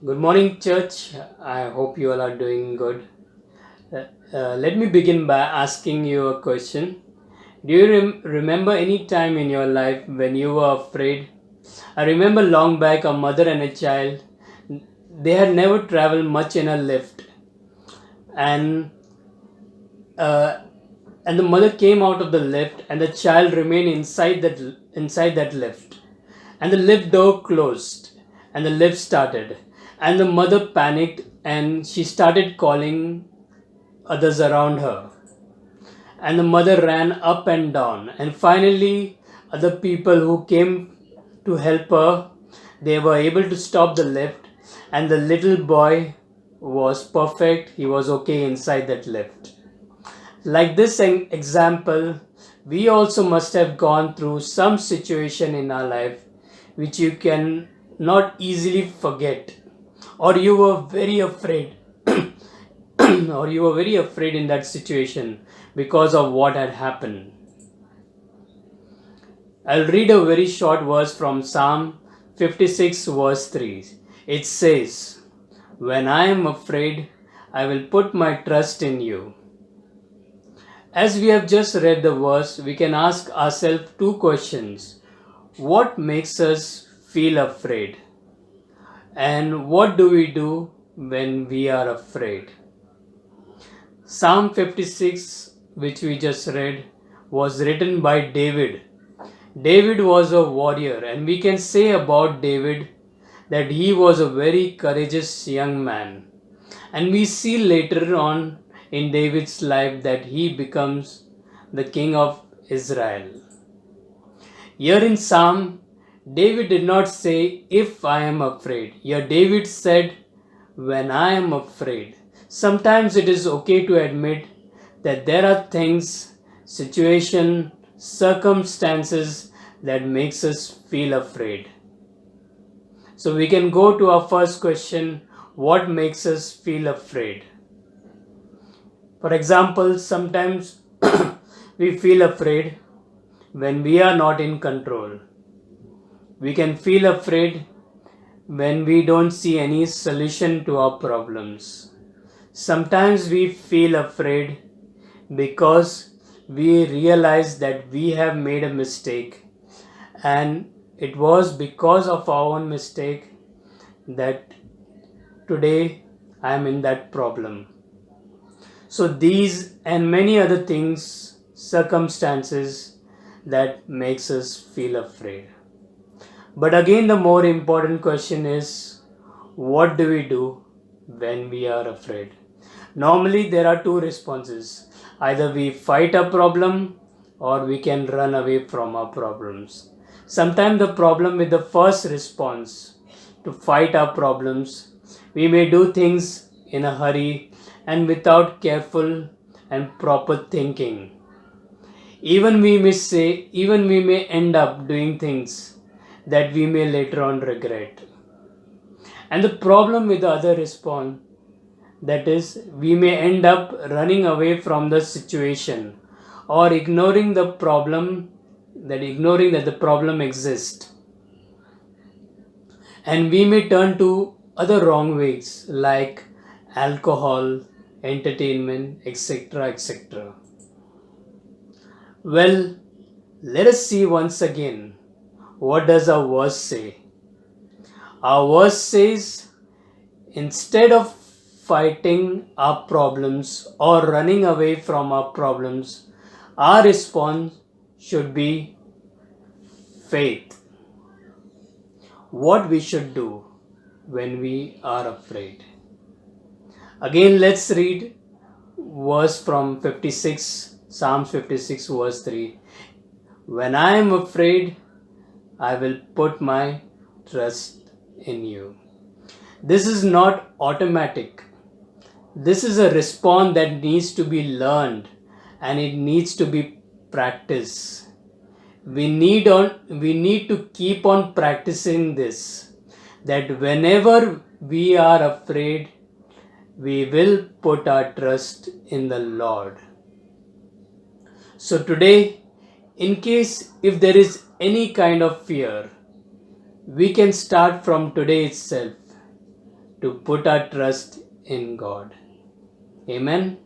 Good morning, church. I hope you all are doing good. Let me begin by asking you a question. Do you remember any time in your life when you were afraid? I remember long back a mother and a child. They had never traveled much in a lift, and uh, and the mother came out of the lift, and the child remained inside that lift, and the lift door closed, and the lift started, and the mother panicked, and she started calling others around her, and the mother ran up and down, and finally other people who came to help her, they were able to stop the lift, and the little boy was perfect. He was okay inside that lift. Like this example, we also must have gone through some situation in our life which you can not easily forget, or you were very afraid or you were very afraid in that situation because of what had happened. I'll read a very short verse from Psalm 56, verse 3. It says, "When I am afraid, I will put my trust in you." As we have just read the verse, we can ask ourselves two questions. What makes us feel afraid? And what do we do when we are afraid? Psalm 56, which we just read, was written by David. David was a warrior, and we can say about David that he was a very courageous young man. And we see later on in David's life that he becomes the king of Israel. Here in Psalm, David did not say, "If I am afraid." Here David said, "When I am afraid." Sometimes it is okay to admit that there are things, situation, circumstances that makes us feel afraid. So we can go to our first question, what makes us feel afraid? For example, sometimes we feel afraid when we are not in control. We can feel afraid when we don't see any solution to our problems. Sometimes we feel afraid because we realize that we have made a mistake, and it was because of our own mistake that today I am in that problem. So these and many other things, circumstances that makes us feel afraid. But again, the more important question is, what do we do when we are afraid? Normally, there are two responses. Either we fight a problem or we can run away from our problems. Sometimes the problem with the first response, to fight our problems, we may do things in a hurry and without careful and proper thinking. Even we may end up doing things that we may later on regret. And the problem with the other response, that is, we may end up running away from the situation or ignoring that the problem exists. And we may turn to other wrong ways like alcohol, entertainment, etc. etc. Well, let us see once again, what does our verse say? Our verse says, instead of fighting our problems or running away from our problems, our response should be faith. What we should do when we are afraid. Again, let's read verse from 56, Psalms 56, verse 3. When I am afraid, I will put my trust in you. This is not automatic. This is a response that needs to be learned and it needs to be practiced. We need to keep on practicing this, that whenever we are afraid, we will put our trust in the Lord. So today, in case if there is any kind of fear, we can start from today itself to put our trust in God. Amen.